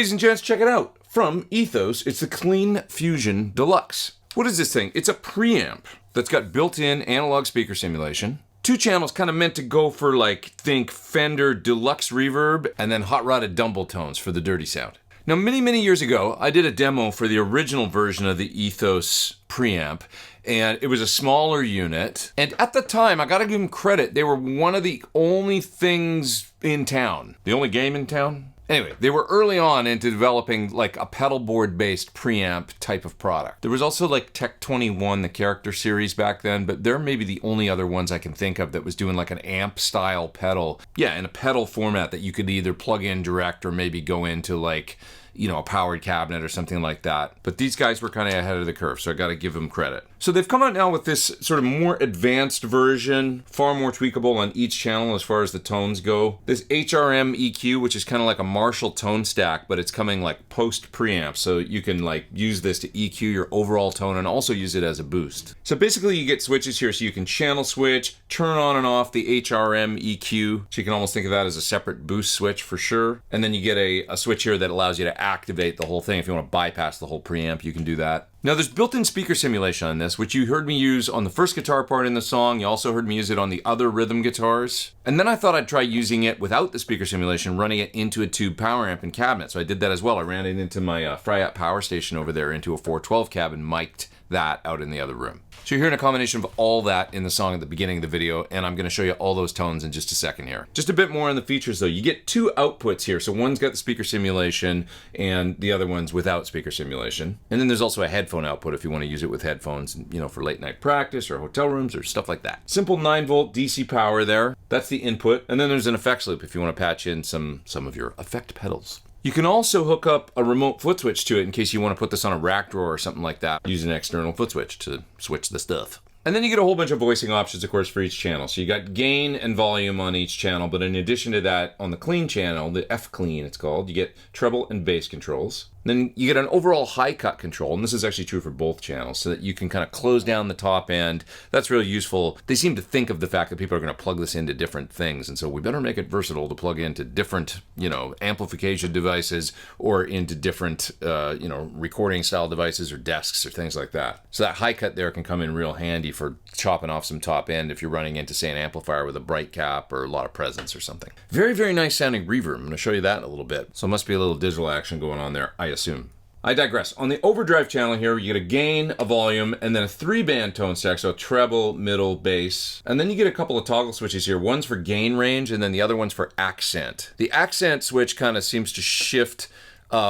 ladies and gents, check it out. From Ethos, it's the Clean Fusion Deluxe. What is this thing? It's a preamp that's got built-in analog speaker simulation. 2 channels kind of meant to go for, like, think Fender Deluxe reverb, and then hot-rodded Dumble tones for the dirty sound. Now, many years ago, I did a demo for the original version of the Ethos preamp, and it was a smaller unit. And at the time, I gotta give them credit, they were one of the only things in town. The only game in town? Anyway, they were early on into developing like a pedal board based preamp type of product. There was also like Tech 21, the character series back then, but they're maybe the only other ones I can think of that was doing like an amp style pedal. Yeah, in a pedal format that you could either plug in direct or maybe go into like, you know, a powered cabinet or something like that. But these guys were kind of ahead of the curve, so I gotta give them credit. So they've come out now with this sort of more advanced version, far more tweakable on each channel as far as the tones go. This HRM EQ, which is kind of like a Marshall tone stack, but it's coming like post preamp, so you can like use this to EQ your overall tone and also use it as a boost. So basically you get switches here, so you can channel switch, turn on and off the HRM EQ, so you can almost think of that as a separate boost switch for sure. And then you get a switch here that allows you to activate the whole thing. If you want to bypass the whole preamp, you can do that. Now there's built-in speaker simulation on this, which you heard me use on the first guitar part in the song. You also heard me use it on the other rhythm guitars. And then I thought I'd try using it without the speaker simulation, running it into a tube power amp and cabinet. So I did that as well. I ran it into my Fryat power station over there into a 412 cab and mic'd that out in the other room. So you're hearing a combination of all that in the song at the beginning of the video, and I'm gonna show you all those tones in just a second here. Just a bit more on the features though. You get 2 outputs here. So one's got the speaker simulation and the other one's without speaker simulation. And then there's also a headphone output if you wanna use it with headphones, you know, for late night practice or hotel rooms or stuff like that. Simple 9-volt DC power there. That's the input. And then there's an effects loop if you wanna patch in some of your effect pedals. You can also hook up a remote foot switch to it in case you want to put this on a rack drawer or something like that. Use an external foot switch to switch the stuff. And then you get a whole bunch of voicing options, of course, for each channel. So you got gain and volume on each channel, but in addition to that, on the clean channel, the F clean it's called, you get treble and bass controls. Then you get an overall high cut control, and this is actually true for both channels, so that you can kind of close down the top end. That's really useful. They seem to think of the fact that people are going to plug this into different things, and so we better make it versatile to plug into different, you know, amplification devices or into different, you know, recording style devices or desks or things like that. So that high cut there can come in real handy for chopping off some top end if you're running into, say, an amplifier with a bright cap or a lot of presence or something. Very nice sounding reverb. I'm going to show you that in a little bit. So it must be a little digital action going on there, I assume. I digress. On the Overdrive channel here, you get a gain, a volume, and then a 3-band tone stack, so treble, middle, bass. And then you get a couple of toggle switches here. One's for gain range, and then the other one's for accent. The accent switch kind of seems to shift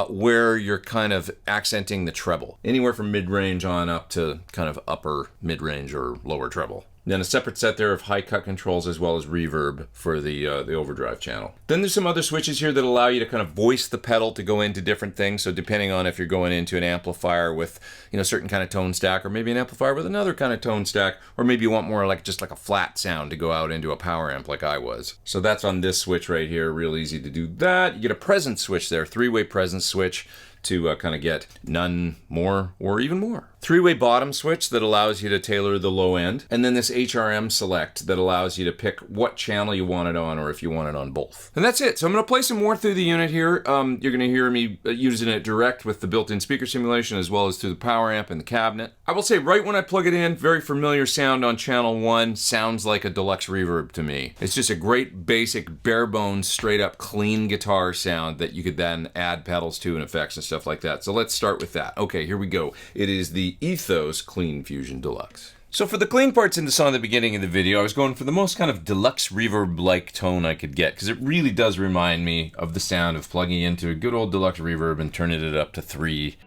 where you're kind of accenting the treble. Anywhere from mid-range on up to kind of upper mid-range or lower treble. Then a separate set there of high cut controls as well as reverb for the Overdrive channel. Then there's some other switches here that allow you to kind of voice the pedal to go into different things. So depending on if you're going into an amplifier with, you know, certain kind of tone stack, or maybe an amplifier with another kind of tone stack, or maybe you want more like just like a flat sound to go out into a power amp like I was. So that's on this switch right here. Real easy to do that. You get a presence switch there, 3-way presence switch to kind of get none, more, or even more. 3-way bottom switch that allows you to tailor the low end. And then this HRM select that allows you to pick what channel you want it on or if you want it on both. And that's it. So I'm going to play some more through the unit here. You're going to hear me using it direct with the built-in speaker simulation as well as through the power amp and the cabinet. I will say right when I plug it in, very familiar sound on channel 1. Sounds like a Deluxe reverb to me. It's just a great basic bare bones straight up clean guitar sound that you could then add pedals to and effects and stuff like that. So let's start with that. Okay, here we go. It is the Ethos Clean Fusion Deluxe. So for the clean parts in the song at the beginning of the video, I was going for the most kind of Deluxe reverb-like tone I could get, because it really does remind me of the sound of plugging into a good old Deluxe reverb and turning it up to 3.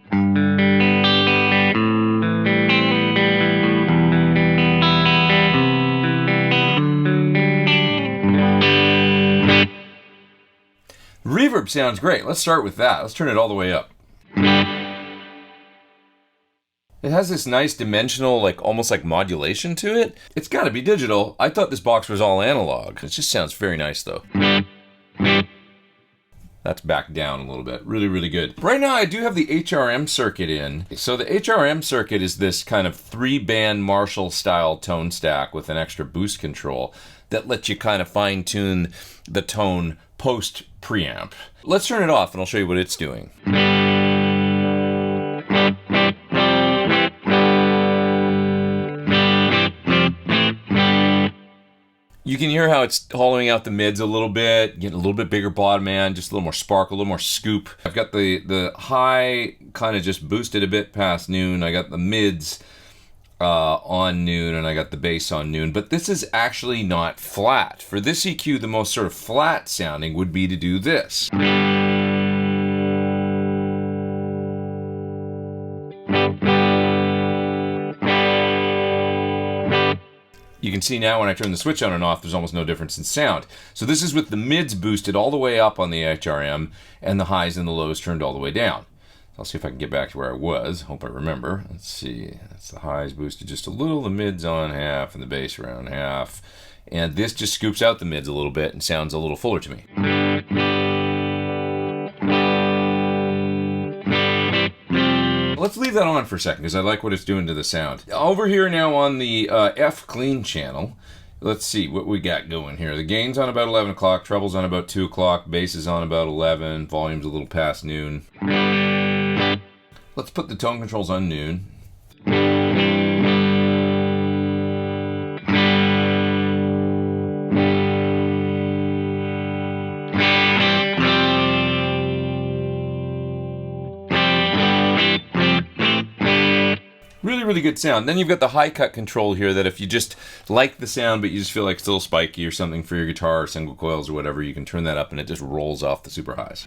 Reverb sounds great. Let's start with that. Let's turn it all the way up. It has this nice dimensional, like almost like modulation to it. It's got to be digital. I thought this box was all analog. It just sounds very nice though. That's back down a little bit. Really good. Right now I do have the HRM circuit in. So the HRM circuit is this kind of 3-band Marshall style tone stack with an extra boost control that lets you kind of fine tune the tone post preamp. Let's turn it off and I'll show you what it's doing. You can hear how it's hollowing out the mids a little bit, getting a little bit bigger bottom end, just a little more sparkle, a little more scoop. I've got the high kind of just boosted a bit past noon. I got the mids on noon, and I got the bass on noon. But this is actually not flat. For this EQ, the most sort of flat sounding would be to do this. You can see now when I turn the switch on and off, there's almost no difference in sound. So this is with the mids boosted all the way up on the HRM and the highs and the lows turned all the way down. I'll see if I can get back to where I was. Hope I remember. Let's see. That's the highs boosted just a little, the mids on half and the bass around half. And this just scoops out the mids a little bit and sounds a little fuller to me. Let's leave that on for a second because I like what it's doing to the sound. Over here now on the F clean channel, let's see what we got going here. The gain's on about 11 o'clock, treble's on about 2 o'clock, bass is on about 11, volume's a little past noon. Let's put the tone controls on noon. Really good sound. Then you've got the high cut control here that if you just like the sound but you just feel like it's a little spiky or something for your guitar or single coils or whatever, you can turn that up and it just rolls off the super highs.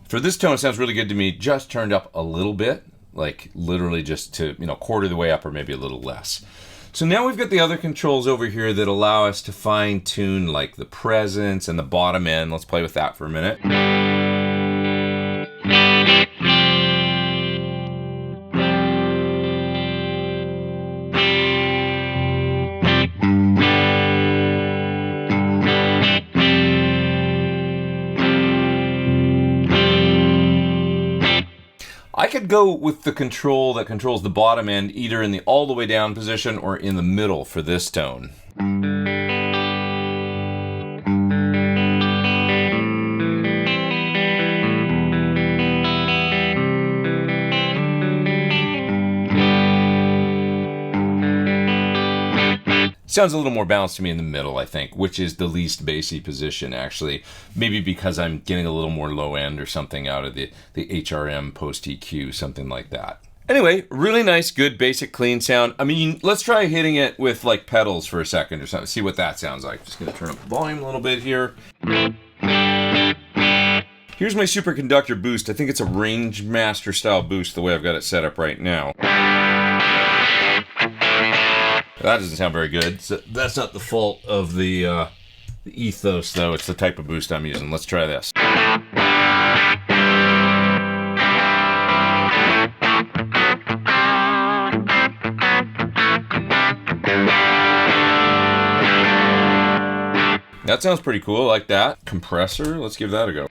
For this tone, it sounds really good to me, just turned up a little bit, like literally just to, quarter the way up or maybe a little less. So now we've got the other controls over here that allow us to fine tune like the presence and the bottom end. Let's play with that for a minute. I could go with the control that controls the bottom end either in the all the way down position or in the middle for this tone. Sounds a little more balanced to me in the middle, I think, which is the least bassy position, actually. Maybe because I'm getting a little more low end or something out of the HRM post EQ, something like that. Anyway, really nice, good, basic, clean sound. I mean, let's try hitting it with like pedals for a second or something, see what that sounds like. Just gonna turn up the volume a little bit here. Here's my superconductor boost. I think it's a Range Master style boost the way I've got it set up right now. That doesn't sound very good. So that's not the fault of the Ethos, though. It's the type of boost I'm using. Let's try this. That sounds pretty cool. I like that. Compressor. Let's give that a go.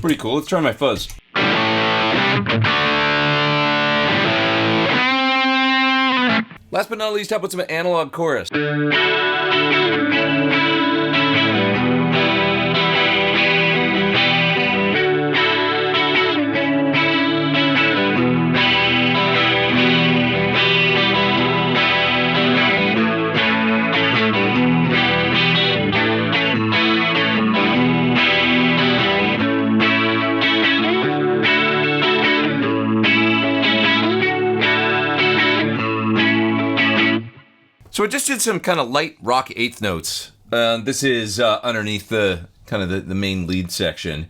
Pretty cool. Let's try my fuzz. Last but not least, how about some analog chorus? So I just did some kind of light rock eighth notes. This is underneath the kind of the main lead section.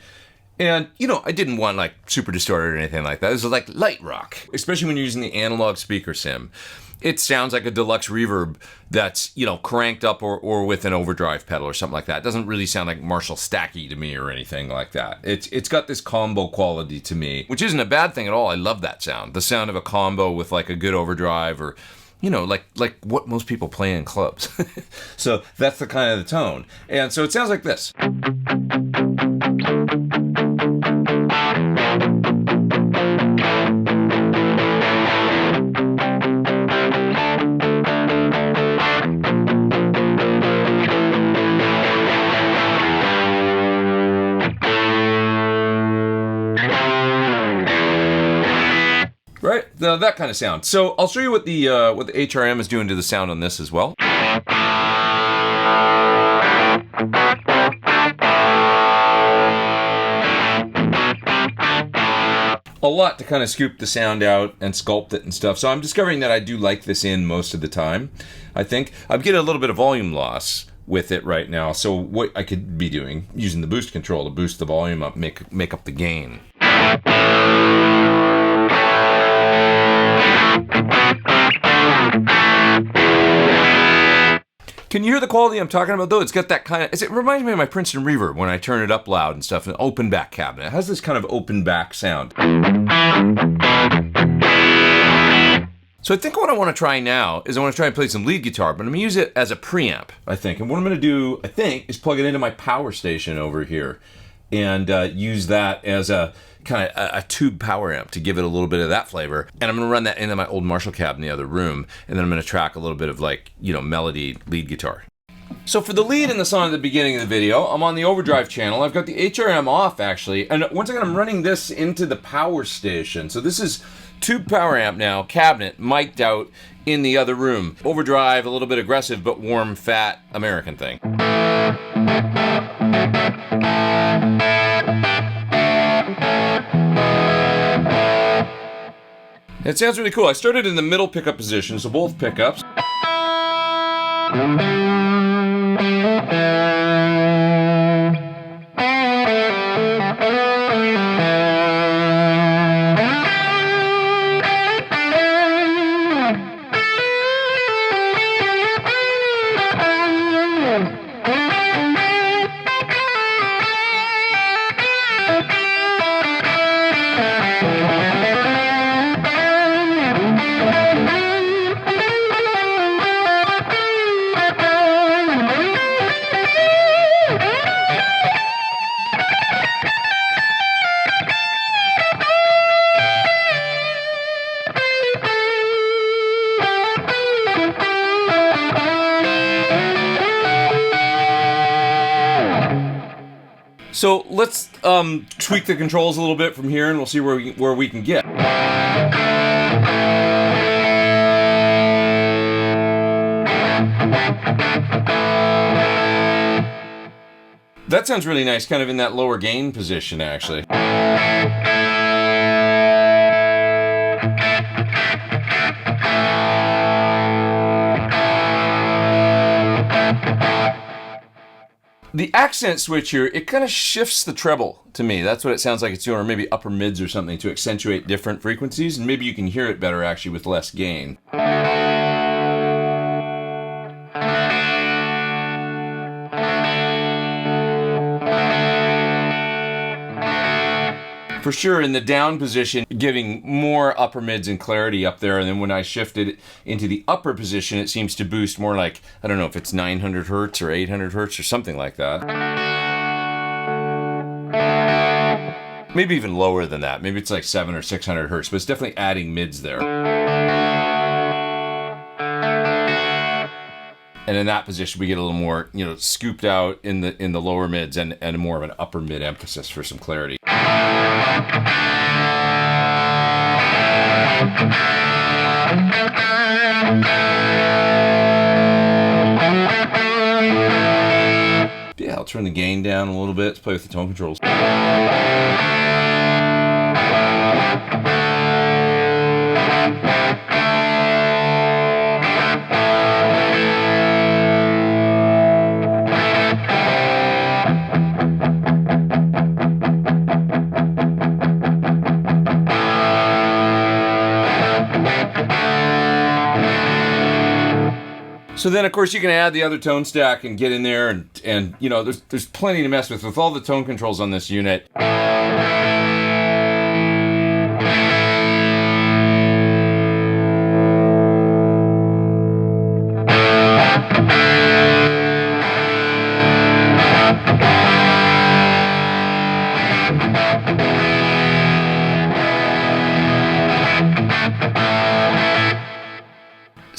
And, you know, I didn't want like super distorted or anything like that. This is like light rock, especially when you're using the analog speaker sim. It sounds like a deluxe reverb that's, you know, cranked up or with an overdrive pedal or something like that. It doesn't really sound like Marshall Stacky to me or anything like that. It's got this combo quality to me, which isn't a bad thing at all. I love that sound. The sound of a combo with like a good overdrive or, you know, like what most people play in clubs. So that's the kind of the tone. And so it sounds like this. Right? That kind of sound. So I'll show you what the HRM is doing to the sound on this as well. A lot to kind of scoop the sound out and sculpt it and stuff. So I'm discovering that I do like this in most of the time. I think I'm getting a little bit of volume loss with it right now. So what I could be doing, using the boost control to boost the volume up, make up the gain. Can you hear the quality I'm talking about though? It's got that kind of, it reminds me of my Princeton Reverb when I turn it up loud and stuff, an open back cabinet. It has this kind of open back sound. So I think what I want to try now is I want to try and play some lead guitar, but I'm going to use it as a preamp, I think. And what I'm going to do, I think, is plug it into my power station over here and use that as a kind of a tube power amp to give it a little bit of that flavor. And I'm going to run that into my old Marshall cab in the other room, and then I'm going to track a little bit of like, you know, melody lead guitar. So for the lead in the song at the beginning of the video, I'm on the Overdrive channel. I've got the HRM off actually, and once again I'm running this into the power station. So this is tube power amp now, cabinet, mic'd out in the other room. Overdrive, a little bit aggressive, but warm, fat, American thing. It sounds really cool. I started in the middle pickup position, so both pickups. So let's tweak the controls a little bit from here, and we'll see where we can get. That sounds really nice, kind of in that lower gain position, actually. The accent switch here, it kind of shifts the treble to me. That's what it sounds like it's doing, or maybe upper mids or something to accentuate different frequencies, and maybe you can hear it better actually with less gain. For sure, in the down position, giving more upper mids and clarity up there, and then when I shifted it into the upper position, it seems to boost more like, I don't know if it's 900 hertz or 800 hertz or something like that. Maybe even lower than that. Maybe it's like 700 or 600 hertz, but it's definitely adding mids there. And in that position, we get a little more, you know, scooped out in the lower mids and more of an upper mid emphasis for some clarity. Yeah, I'll turn the gain down a little bit. Let's play with the tone controls. So then, of course, you can add the other tone stack and get in there, and you know, there's plenty to mess with all the tone controls on this unit.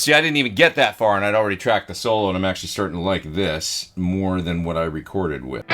See, I didn't even get that far, and I'd already tracked the solo, and I'm actually starting to like this more than what I recorded with.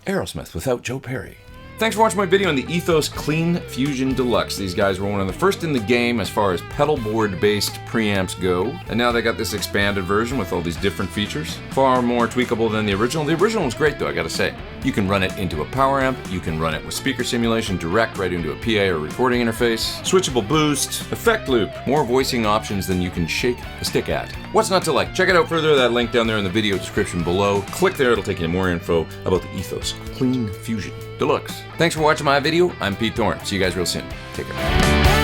Aerosmith without Joe Perry. Thanks for watching my video on the Ethos Clean Fusion Deluxe. These guys were one of the first in the game as far as pedal board based preamps go. And now they got this expanded version with all these different features. Far more tweakable than the original. The original was great though, I gotta say. You can run it into a power amp, you can run it with speaker simulation direct right into a PA or recording interface, switchable boost, effect loop, more voicing options than you can shake a stick at. What's not to like? Check it out further, that link down there in the video description below. Click there, it'll take you to more info about the Ethos Clean Fusion Deluxe. Thanks for watching my video. I'm Pete Thorne. See you guys real soon. Take care.